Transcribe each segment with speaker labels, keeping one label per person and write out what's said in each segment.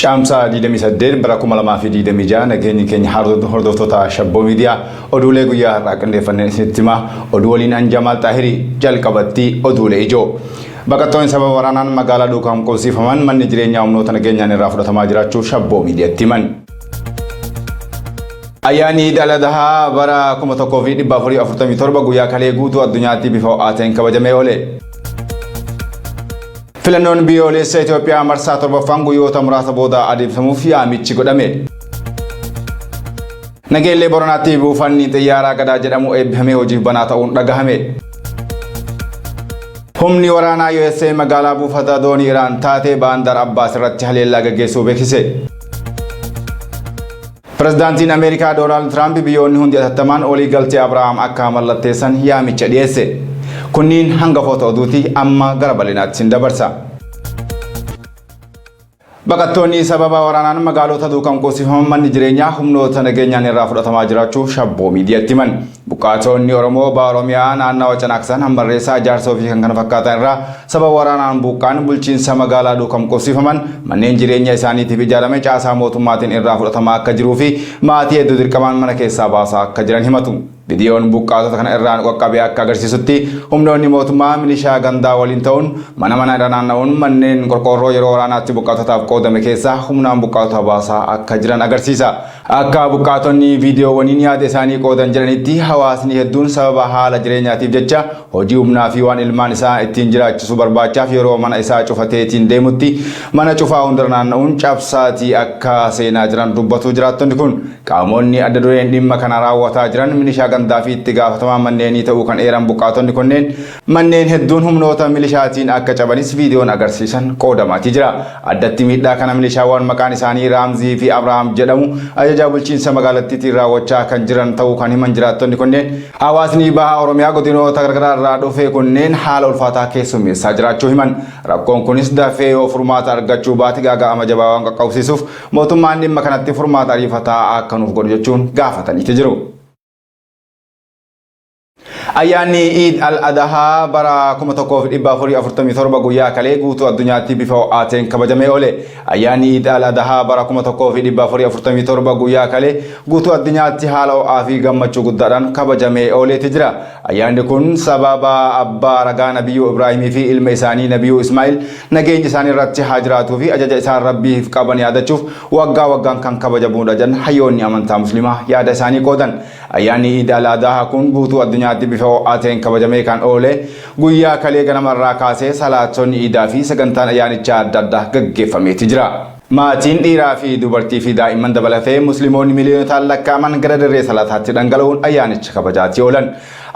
Speaker 1: Shamsa di demi saddeet barakuma lama fi di demi jana geni kenya hordoftoota Shabboo Miidiyaa oduulee guyyaa har'aa qindeeffannee isinitti hima oduu waliin an Jamaal Xaahirii jalqabatti oduulee ijoo. Baqattoonni sababa waraanaan magaalaa Duukaam qubsiifaman manni jireenyaa humnoota nageenyaan irraa fudhatamaa jiraachuu Shabboo Miidiyaatti himan. Ayyaanni Iid al-Adhaa bara 1447 guyyaa kalee guutuu addunyaatti bifa ho'aateen kabajamee oole. Filannoon biyyoolessa Itoophiyaa marsaa torbaffaan guyyoota muraasa booda adeemsifamuuf yaamichi godhame. Nageellee Boranaatti buufanni xiyyaaraa Gadaa jedhamu eebbifamee hojiif banaa ta'uun dhagahame. Humni waraanaa USA magaalaa buufata doonii Iraan taatee Baandar Abbaas irratti haleellaa gaggeessuu beeksise. Pirezidaantiin Ameerikaa Doonaald Tiraamp biyyoonni hundi atattamaan olii galtee Abrahaam akka mallatteessan yaamicha dhiyeesse. Kunniin hangafoota oduuti amma gara bal'inaatti sin dabarsa. Baqattoonni sababa waraanaan magaalota Duukaam qubsiifaman manni jireenyaa humnoota nageenyaan irraa fudhatamaa jiraachuu Shabboo Miidiyaatti himan. Buqqaatonni Oromoo Oromiyaa naannawa Canaaqsan Hammarreessaa Jaarsoo fi kan kana fakkaatan irraa sababa waraanaan buqqaan bulchiinsa magaalaa Duukaam qubsiifaman manneen jireenya isaaniitiif ijaarame caasaa mootummaatiin irraa fudhatamaa akka jiruu fi maatii hedduu dirqamaan mana keessaa baasaa akka jiran himatu. Viidiyoon buqqaatota kana irraan qaqqabee akka agarsiisutti humnoonni mootummaa milishaa gandaa waliin ta'uun mana irra naanna'uun manneen qorqoorroo yeroo waraanaatti buqqaatotaaf qoodame keessaa humnaan buqqaatota baasaa akka jiran agarsiisa. Akka buqqaatonni viidiyoowwaniin yaada isaanii qoodan jiranitti hawaasni hedduun sababa haala jireenyaatiif jecha hojii humnaa fi waan ilmaan isaa ittiin jiraachisuu barbaachaaf yeroo mana isaa cufateetiin deemutti mana cufaa hundarra naanna'uun cabsaatii akka seenaa jiran dubbatu jiraattonni kun qaamonni adda dureen dhimma kana raawwataa jiran milishaa gandaa fi itti gaafatamaa manneenii ta'uu kan eeran buqqaatonni kunneen manneen hedduun humnoota milishaatiin akka cabanis viidiyoon agarsiisan qoodamaatii jira. Addatti miidhaa kana milishaawwan maqaan isaanii Raamzii fi Abrahaam jedhamu ajajaa bulchiinsa magaalattiitiin raawwachaa kan jiran ta'uu kan himan jiraattonni kunneen hawaasni baha Oromiyaa godinoota garagaraa irraa dhufe kunneen haala ulfaataa keessummeessaa jiraachuu himan. Rakkoon kunis dafee yoo furmaata argachuu baate gaaga'ama jabaa waan qaqqabsiisuuf mootummaan dhimma kanatti furmaata ariifataa akka nuuf godhu jechuun gaafataniiti jiru. Ayyaanni Iid al-Adhaa bara 1447 guyyaa kalee guutuu addunyaatti bifa ho'aateen kabajamee oole. Ayyaanni Iid al-Adhaa bara 1447 guyyaa kalee guutuu addunyaatti haala ho'aa fi gammachuu guddaadhaan kabajamee ooleeti jira. Ayyaanni kun sababa abbaa ragaa Nabiyyuu Ibraahimii fi ilma isaanii Nabiyyuu Ismaa'il nageenya isaanii irratti haa jiraatuu fi ajaja isaan Rabbiif qaban yaadachuuf waggaa waggaan kan kabajamuudha jedhan hayyoonni amantaa Muslimaa yaada isaanii qoodan. Ayyaanni Iid al-Adhaa kun guutuu addunyaatti bifa ho'aateen kabajamee kan oole guyyaa kalee ganamarraa kaasee salaatonni Iidaa fi sagantaan ayyaanichaa adda addaa gaggeeffameeti jira. Maatiin dhiiraa fi dubartii fi daa'imman dabalatee musliimoonni miliyoonaan lakkaa'aman gara dirree salaataatti dhangala'uun ayyaanicha kabajaatti oolan.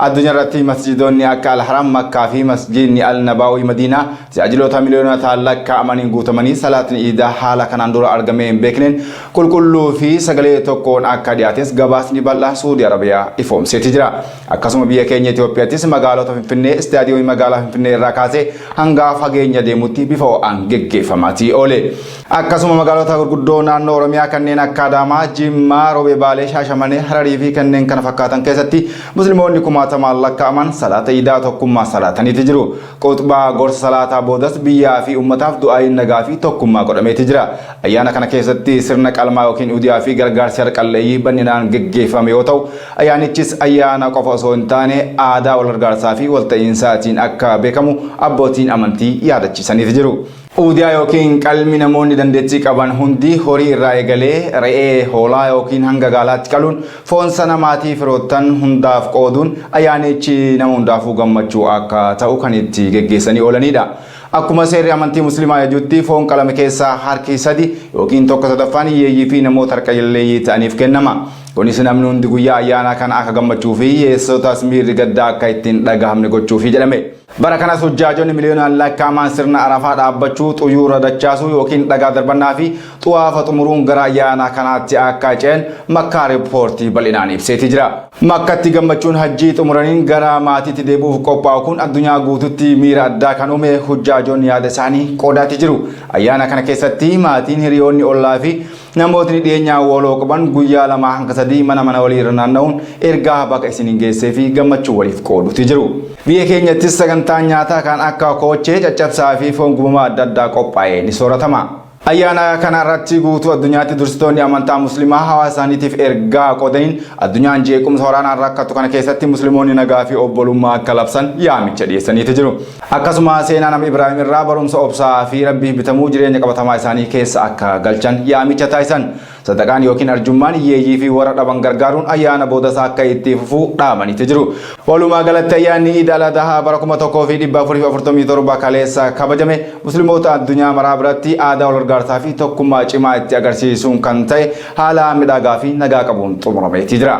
Speaker 1: Addunyaa irratti masjidoonni akka Al-Haram Makkaa fi masjidni Al-Nabaawi Madiinaa tajaajiloota miliyoonaan lakkaa'amaniin guutamanii salaatni Iidaa haala kanaan dura argamee hin beekneen qulqulluu fi sagalee tokkoon akka dhiyaates gabaasni bal'aa Suudii Arabiyaa ifoomseeti jira. Akkasuma biyya keenya Itoophiyaattis magaalota Finfinnee istaadiyoomii magaalaa Finfinnee irraa kaasee hanga fageenya deemutti bifa ho'aan geggeeffamaatii oole. Akkasuma magaalota gurguddoo naannoo Oromiyaa kanneen akka Adaamaa, Jimmaa, Roobee Baalee, Shaashamannee, Hararii fi kanneen kana fakkaatan keessatti musliimoonni kumaatamaan lakkaa'aman salaata Iidaa tokkummaa salaataniiti jiru. Qutbaa gorsa salaataa boodas biyyaa fi uummataaf du'aayin nagaa fi tokkummaa godhameeti jira. Ayyaana kana keessatti sirna qalmaa yookiin udiyaa fi gargaarsi harqalleeyyii bal'inaan geggeeffame yoo ta'u ayyaanichis ayyaana qofa osoo hin taane aadaa wal gargaarsaa fi walta'iinsaatiin akka beekamu abbootiin amantii yaadachiisaniiti jiru. Udiyaa yookiin qalmi namoonni dandeettii qaban hundi horii irraa eegalee re'ee, hoolaa yookiin hanga gaalaatti qaluun foon sana maatii firoottan hundaaf qooduun ayyaanichi nama hundaafuu gammachuu akka ta'u kan itti geggeessanii oolanidha. Akkuma seerri amantii musliimaa jedhutti foon qalame keessaa harki 3 yookiin 1/3 hiyyeeyyii fi namoota harka qalleeyyii ta'aniif kennama. Kunis namni hundi guyyaa ayyaana kana akka gammachuu fi yeessootaas miirri gaddaa akka ittiin dhagahamne gochuufi jedhame. Bara kanas hujjaajonni miliyoonaan lakkaa'aman sirna Arafaa dhaabbachuu, xuyyuura dachaasuu yookiin dhagaa darbannaa fi xuwaafa xumuruun gara ayyaana kanaatti akka ce'an Makkaa riippoortii bal'inaan ibseeti jira. Makkatti gammachuun hajjii xumuraniin gara maatiitti deebi'uuf qophaa'u kun addunyaa guututti miira addaa kan uume hujjaajonni yaada isaanii qoodaati jiru. Ayyaana kana keessatti maatiin hiriyoonni ollaa fi namootni dhiyeenyaa waloo qaban guyyaa 2 hanga 3 mana walii irra naanna'uun ergaa baga isiniin geessee fi gammachuu waliif qooduuti jiru. Biyya keenyattis sagantaan nyaataa kan akka koochee, caccabsaa fi foon gubamaa adda addaa qophaa'ee ni sooratama. ayyaana kana irratti guutuu addunyaatti dursitoonni amantaa muslimaa hawaasaaniitiif ergaa qoodaniin addunyaan jeequmsa waraanaan rakkatu kana keessatti musliimoonni nagaa fi obbolummaa akka labsan yaamicha dhiyeessaniiti jiru. Akkasuma seenaa nama Ibraahim irraa barumsa obsaa fi rabbii bitamuu jireenya qabatamaa isaanii keessa akka galchan yaamicha taasisan. Sadaqaan yookiin arjummaan hiyyeeyyii fi warra dhaban gargaaruun ayyaana boodasaa akka itti fufuu dhaamaniiti jiru. Walumaa galatti ayyaanni Iid al-Adhaa bara 1447 kaleessa kabajame musliimoota addunyaa maraa biratti aadaa wal gargaarsaa fi tokkummaa cimaa itti agarsiisuun kan ta'e haala midhagaa fi nagaa qabuun xumurameeti jira.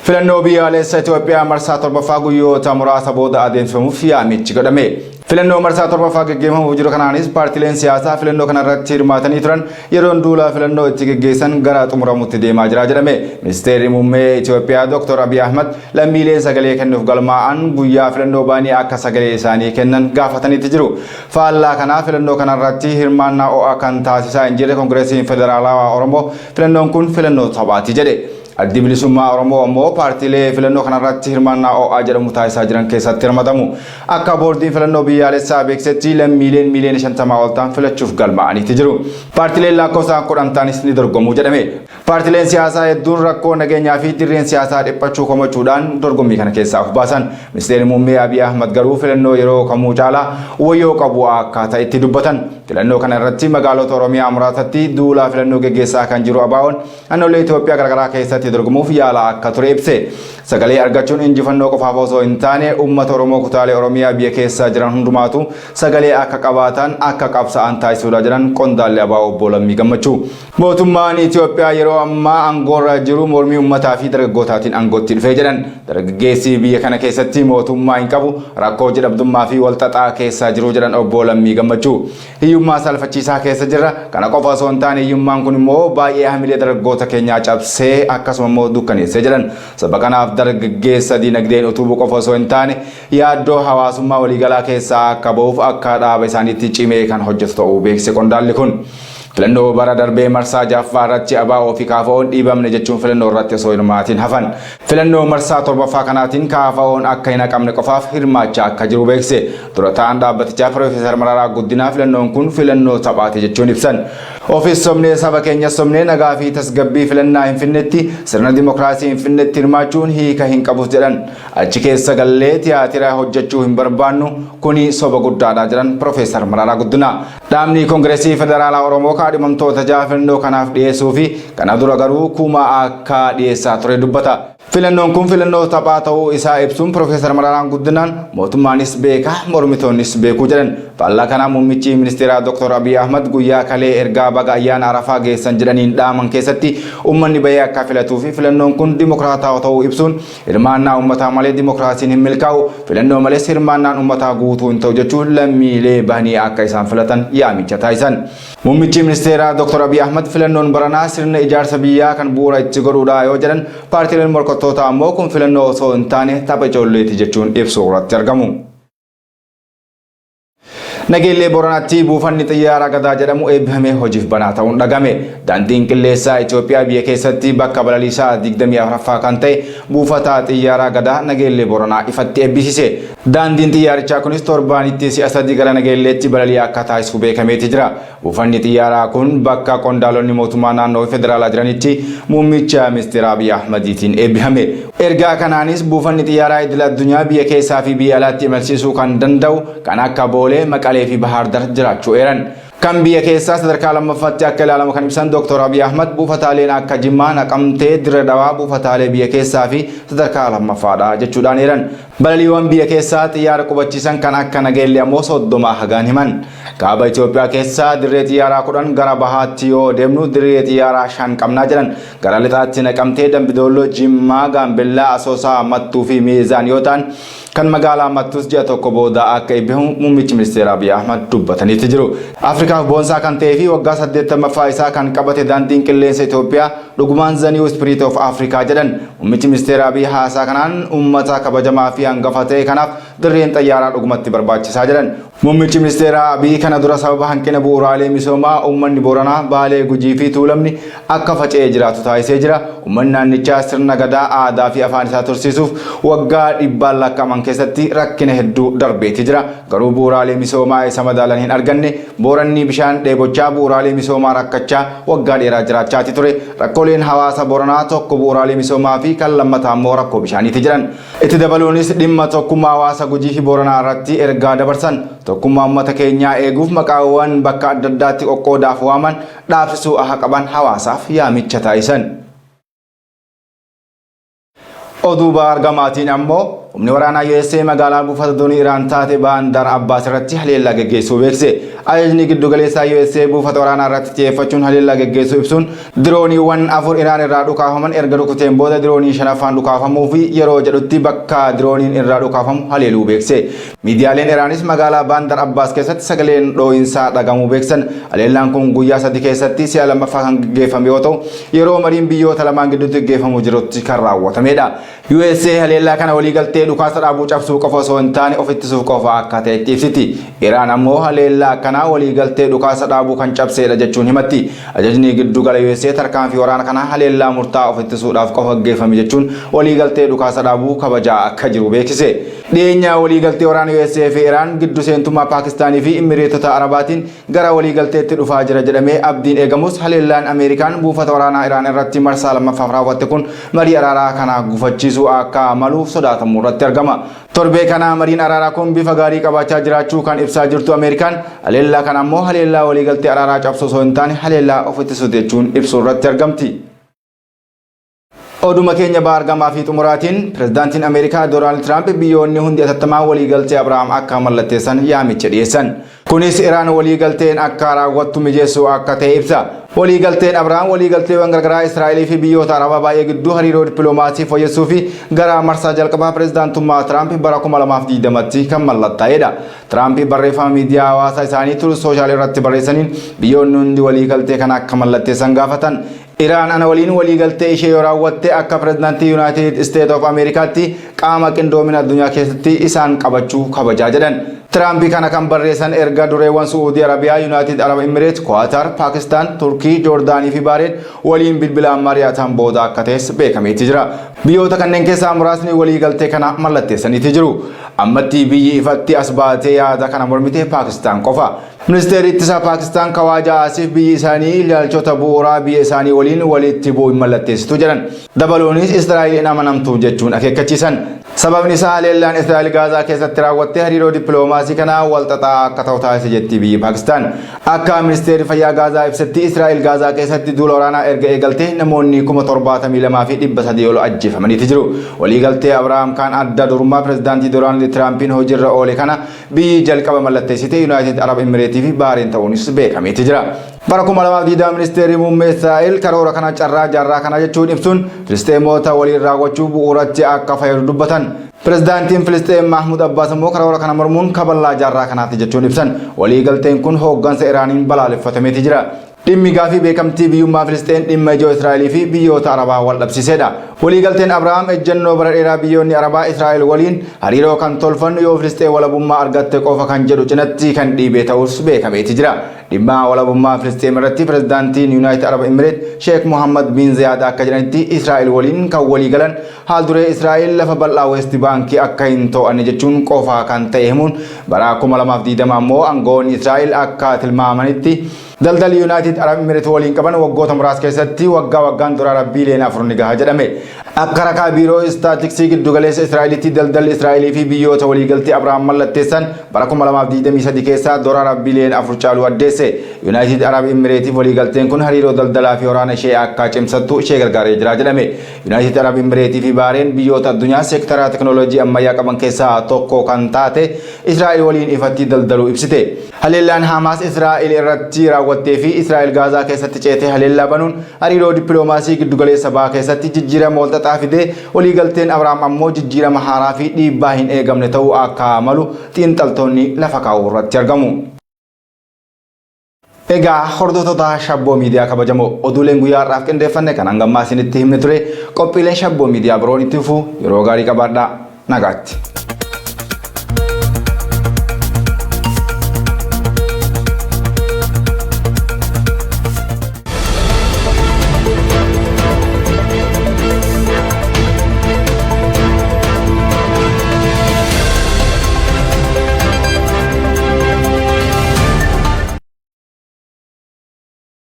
Speaker 1: Filannoo biyyaalessa Itoophiyaa marsaa torbaffaa guyyoota muraasa booda adeemsifamuuf yaamichi godhame. Filannoo marsaa torbaffaa gaggeeffamuuf jiru kanaanis paartileen siyaasaa filannoo kanarratti hirmaatanii turan yeroon duula filannoo itti gaggeessan gara xumuramuutti deemaa jira jedhame. Ministeerri muummee Itoophiyaa Dr. Abiy Ahmed lammiileen sagalee kennuuf galmaa'an guyyaa filannoo baanii akka sagalee isaanii kennan gaafataniiti jiru. Faallaa kanaa filannoo kanarratti hirmaannaa ho'aa kan taasisaa hin jirre Koongireesiin Federaalawaa Oromoo filannoon kun filannoo taphaati jedhe. Addi bilisummaa Oromoo ammoo paartiilee filannoo kanarratti hirmaannaa ho'aa jedhamu taasisaa jiran keessatti hirmatamu. Akka boordiin filannoo biyyaalessaa beeksisetti lammiileen miiliyoona 50 ol ta'an filachuuf galmaa'aniiti jiru. Paartiileen lakkoofsaan 10 ta'anis ni dorgomu jedhame. Paartiileen siyaasaa hedduun rakkoo nageenyaa fi dirreen siyaasaa dhiphachuu komachuudhaan dorgommii kana keessaa of baasan. Ministeerri muummee Abiy Ahmed garuu filannoo yeroo kamuu caalaa wayyoo qabu akkaataa itti dubbatan. Filannoo kana irratti magaalota Oromiyaa muraasatti duula filannoo gaggeessaa kan jiru ABO'n naannolee Itoophiyaa garaagaraa keessatti dorgomuuf yaala akka ture ibse. Sagalee argachuun injifannoo qofaaf osoo hin taane uummata Oromoo kutaalee Oromiyaa biyya keessa jiran hundumaatu sagalee akka qabaatan akka qabsa'an taasisuudha jedhan qondaalli ABO obbo Lammii Gammachuu. Mootummaan Itoophiyaa yeroo ammaa aangoorra jiru mormii uummataa fi dargaggootaatiin aangootti dhufee jedhan. Dargaggeessi biyya kana keessatti mootummaa hin qabu rakkoo jedhabdummaa fi walxaxaa keessa jiru jedhan obbo Lammii Gammachuu. Hiyyummaa salphachiisaa keessa jirra. Kana qofa osoo hin taane hiyyummaan kun immoo baay'ee hamilee dargaggoota keenyaa cabsee akkasuma immoo dukkaneessee jedhan. Sababa kanaaf dargaggeessa dinagdeen utubuu qofa osoo hin taane yaaddoo hawaasummaa waliigalaa keessaa akka ba'uuf akka dhaaba isaaniitti cimee kan hojjetu ta'uu beeksise qondaalli kun. Filannoo bara darbee marsaa jaffaa irratti ABO fi KFO'n dhiibamne jechuun filannoo irratti osoo hirmaatiin hafan. Filannoo marsaa torbaffaa kanaatiin KFO'n akka hin haqamne qofaaf hirmaachaa akka jiru beeksise. Dura ta'an dhaabbatichaa Profeesar Mararaa Guddinaa filannoon kun filannoo taphaate jechuun ibsan. Ofiis somnee saba keenya somnee nagaa fi tasgabbii filannaa Finfinneetti sirna dimokiraasii Finfinneetti hirmaachuun hiika hin qabus jedhan. Achi keessa gallee tiyaatira hojjechuu hin barbaannu kuni soba guddaadha jedhan Profeesar Mararaa Guddinaa. Dhaabni Koongireesii Federaalaa Oromoo kaadhimamtoota filannoo kanaaf dhiyeessuu fi kana dura garuu kumaa akka dhiyeessaa ture dubbata. Filannoon kun filannoo taphaa ta'uu isaa ibsuun Profeesar Mararaan Guddinaan mootummaanis beeka mormitoonnis beekuu jedhan. Faallaa kana muummichi ministeeraa Dr. Abiy Ahmed guyyaa kalee ergaa baga ayyaana Arafaa geessan jedhaniin dhaaman keessatti uummanni bahee akka filatuu fi filannoon kun dimokiraataa ta'uu ibsuun hirmaannaa uummataa malee dimokiraasiin hin milkaa'u filannoo malees hirmaannaan uummataa guutuu hin ta'u jechuun lammiilee bahanii akka isaan filatan yaamicha taasisan. Muummichi ministeeraa Dr. Abiy Ahmed filannoon baranaa sirna ijaarsa biyyaa kan bu'uura itti godhuudha yoo jedhan paartiileen morkattoota ammoo kun filannoo osoo hin taane tapha ijoolleeti jechuun ibsu irratti argamu. Nageellee Booranaatti buufanni xiyyaara gadaa jedhamu eebbifamee hojiif banaa ta'uun dhagame. Daandiin qilleensaa Itoophiyaa biyya keessatti bakka balaliisaa 24ffaa kan ta'e buufata xiyyaara gadaa Nageellee Booranaa ifatti eebbisise. Daandiin xiyyaarichaa kunis torbaanitti si'a 3 gara Nageelleetti balali'aa akka taasisu beekameeti jira. Buufanni xiyyaaraa kun bakka qondaalonni mootummaa naannoo federaalaa jiranitti muummicha ministeera Abiy Ahmediitiin eebbifame. Ergaa kanaanis buufanni xiyyaaraa idil addunyaa biyya keessaa fi biyya alaatti imalsiisuu kan danda'u kan akka Boolee, Maqalee fi Bahar Dar jiraachuu eeran. Kan biyya keessaa sadarkaa lammaffaatti akka ilaalamu kan ibsan Dr. Abiy Ahmed buufataaleen akka Jimmaa, Naqamtee, Dirre Dhawaa buufataalee biyya keessaa fi sadarkaa lammaffaadha jechuudhaan eeran. Balaliiwwan biyya keessaa xiyyaara qubachiisan kan akka Nageellee ammoo 30 hagaan himan. Kaaba Itoophiyaa keessaa dirree xiyyaaraa 10 gara bahaatti yoo deemnu dirree xiyyaaraa 5 qabnaa jedhan. Gara lixaatti Naqamtee, Dambidolloo, Jimmaa, Gaambellaa, Asoosaa, Mattuu fi Miizaan yoo ta'an kan magaalaa Mattuus ji'a tokko booda akka eebbifamu muummichi ministeera Abiy Ahmed dubbataniitti jiru. Afrikaaf boonsaa kan ta'ee fi waggaa 80ffaa isaa kan qabate daandiin qilleensa Itoophiyaa dhugumaan the new spirit of Africa jedhan. Muummichi ministeera Abiy haasaa kanaan uummata kabajamaa fi hangafa ta'e kanaaf dirreen xayyaaraa dhugumatti barbaachisaa jedhan. Muummichi ministeeraa Abiy kana dura sababa hanqina bu'uuraalee misoomaa uummanni Booranaa Baalee Gujii fi Tuulamni akka faca'ee jiraatu taasisee jira. Uummanni naannichaa sirna gadaa aadaa fi afaan isaa tursiisuuf waggaa dhibbaan lakkaa'aman keessatti rakkina hedduu darbeetii jira. Garuu bu'uuraalee misoomaa isa madaalan hin arganne Booranni bishaan dheebochaa bu'uuraalee misoomaa rakkachaa waggaa dheeraa jiraachaati ture. Rakkooleen hawaasa Booranaa tokko bu'uuraalee misoomaa fi kan lammataa immoo rakkoo bishaaniiti jiran. Itti dabaluunis dhimma tokkummaa hawaasa Gujii fi Booranaa irratti ergaa dabarsan. Tokkummaa uummata keenyaa eeguuf maqaawwan bakka adda addaatti qoqqoodaaf waaman dhaabsisuu akka qaban hawaasaaf yaamicha taasisan. Oduu Baargamaatiin ammoo humni waraanaa USA magaalaa buufata doonii Iraan taate Baandar Abbaas irratti haleellaa geggeessuu beekse. Ajajni giddugaleessaa USA buufata waraanaa irratti xiyyeeffachuun haleellaa geggeessuu ibsuun dirooniiwwan 4 Iraan irraa dhukaafaman erga rukuteen booda diroonii 5ffaan dhukaafamuu fi yeroo jedhutti bakka dirooniin irraa dhukaafamu haleeluu beekse. Miidiyaaleen Iraanis magaalaa Baandar Abbaas keessatti sagaleen dhoo'insaa dhagamuu beeksan. Haleellaan kun guyyaa 3 keessatti si'a lammaffaa kan geggeeffame yoo ta'u yeroo mariin biyyoota lamaan gidduutti geggeeffamu jirutti kan raawwatamedha. USA haleellaa kana waliigaltee dhukaasa dhaabuu cabsuu qofa osoo hin taane of ittisuuf qofa akka ta'etti ibsiti. Iraan ammoo haleellaa kana waliigaltee dhukaasa dhaabuu kan cabseedha jechuun himatti. Ajajni giddugala USA tarkaanfii waraana kana haleellaa murtaa'aa of ittisuudhaaf qofa geggeeffame jechuun waliigaltee dhukaasa dhaabuu kabajaa akka jiru beeksise. Dhiyeenya waliigaltee waraana USA fi Iraan giddu seentummaa Paakistaanii fi Imireetota Arabaatiin gara waliigalteetti dhufaa jira jedhamee abdiin eegamus haleellaan Ameerikaan buufata waraanaa Iraan irratti marsaa lammaffaaf raawwatte kun marii araaraa kana gufachiisuu akka maluuf sodaatamu irratti argama. Torbee kana mariin araaraa kun bifa gaarii qabaachaa jiraachuu kan ibsaa jirtu Ameerikaan haleellaa kana ammoo haleellaa waliigaltee araaraa cabsuu osoo hin taane haleellaa of ittisuu jechuun ibsuu irratti argamti. Oduma keenya Baargamaa fi xumuraatiin pirezidaantiin Ameerikaa Doonaald Tiraamp biyyoonni hundi atattamaan waliigaltee Abrahaam akka mallatteessan yaamicha dhiyeessan. Kunis Iraan waliigalteen akka raawwattu mijeessuu akka ta'e ibsa. Waliigalteen Abrahaam waliigalteewwan garagaraa Israa'elii fi biyyoota Arabaa baay'ee gidduu hariiroo dippiloomaasii fooyyessuu fi gara marsaa jalqabaa pirezidaantummaa Tiraamp bara 2020tti kan mallattaa'edha. Tiraamp barreeffama miidiyaa hawaasaa isaanii Truth Social irratti barreessaniin biyyoonni hundi waliigaltee kana akka mallatteessan gaafatan. Iraan ana waliin waliigaltee ishee yoo raawwatte akka pirezidaantii United States of Americaatti qaama qindoomina addunyaa keessatti isaan qabachuu kabajaa jedhan. Tiraamp kana kan barreessan erga dureewwan Suudii Arabiyaa, United Arab Emirates, Qatar, Pakistan, Turkii, Joordaanii fi Baareen waliin bilbilaan mari'atan booda akka ta'es beekameeti jira. Biyyoota kanneen keessaa muraasni waliigaltee kana mallatteessaniiti jiru. Ammatti biyyi ifatti as baatee yaada kana mormite Pakistan qofa. Ministeerri ittisaa Pakistan Kawaaja Asiif biyyi isaanii ilaalchota bu'uuraa biyya isaanii waliin walitti bu'uu mallatteessitu jedhan. Dabaluunis Israa'eliin amanamtuu jechuun akeekkachiisan. Sababni isaa haleellaan Israa'el Gaazaa keessatti raawwattee hariiroo dippiloomaasii kanaa walxaxaa akka ta'u taasise jetti biyyi Pakistan. Akka ministeerri fayyaa Gaazaa ibsetti Israa'el Gaazaa keessatti duula waraanaa erga eegaltee namoonni 72,300 ol ajjeefamaniiti jiru. Waliigaltee Abrahaam kan adda durummaa pirezidaantii Doonaald Tiraampiin hojiirra oole kana biyyi jalqaba mallatteessite United Arab Emirates fi Baareen ta'uunis beekameeti jira. Bara 2020 ministeerri muummee Israa'el karoora kana carraa jaarraa kana jechuun ibsuun Filisteemota waliin raawwachuu bu'uuratti akka fayyadu dubbatan. Pirezidaantiin Filisteen Mahmud Abbaas immoo karoora kana mormuun kaballaa jaarraa kanaati jechuun ibsan. Waliigalteen kun hooggansa Iraaniin balaaleffatameeti jira. Dhimmi gaafii beekamtii biyyummaa Filisteen dhimma ijoo Israa'elii fi biyyoota Arabaa wal dhabsiisedha. Waliigalteen Abrahaam ejjennoo bara dheeraa biyyoonni Arabaa Israa'el waliin hariiroo kan tolfannu yoo Filisteen walabummaa argatte qofa kan jedhu cinatti kan dhiibee ta'us beekameeti jira. Dhimma walabummaa Filisteen irratti pirezidaantiin United Arab Emirates Sheikh Mohammed bin Zayed akka jedhanitti Israa'el waliin kan waliigalan haal duree Israa'el lafa bal'aa West Baankii akka hin to'anne jechuun qofa kan ta'e himuun bara 2020 ammoo aangoonni Israa'el akka tilmaamanitti daldalli United Arab Emirates waliin qaban waggoota muraasa keessatti waggaa waggaan doolaara biiliyoona 4 ni gaha jedhame. Akka rakaa biiroo istaatiksii giddugaleessa Israa'elitti daldalli Israa'elii fi biyyoota waliigaltee Abrahaam mallatteessan bara 2023 keessaa doolaara biiliyoona 4 caalu addeesse. United Arab Emirates waliigalteen kun hariiroo daldalaa fi waraana ishee akka cimsattu ishee gargaaree jira jedhame. United Arab Emirates fi Baareen biyyoota addunyaa seektara teknooloojii ammayyaa qaban keessaa tokko kan taate Israa'el waliin ifatti daldaluu ibsite. Haleellaan Hamaas Israa'el irratti raawwattee fi Israa'el Gaazaa keessatti ceetee haleellaa banuun hariiroo dippiloomaasii giddugaleessa bahaa keessatti jijjiirama walxaxaa fidee waliigalteen Abrahaam ammoo jijjiirama haaraa fi dhiibbaa hin eegamne ta'uu akka malu xiinxaltoonni lafa kaa'uu irratti argamu. Egaa hordoftoota Shabboo Miidiyaa kabajamoo oduuleen guyyaa har'aaf qindeeffanne kan hangammaa isinitti himne ture qophiileen Shabboo Miidiyaa biroon itti fufuu yeroo gaarii qabaadhaa nagaatti.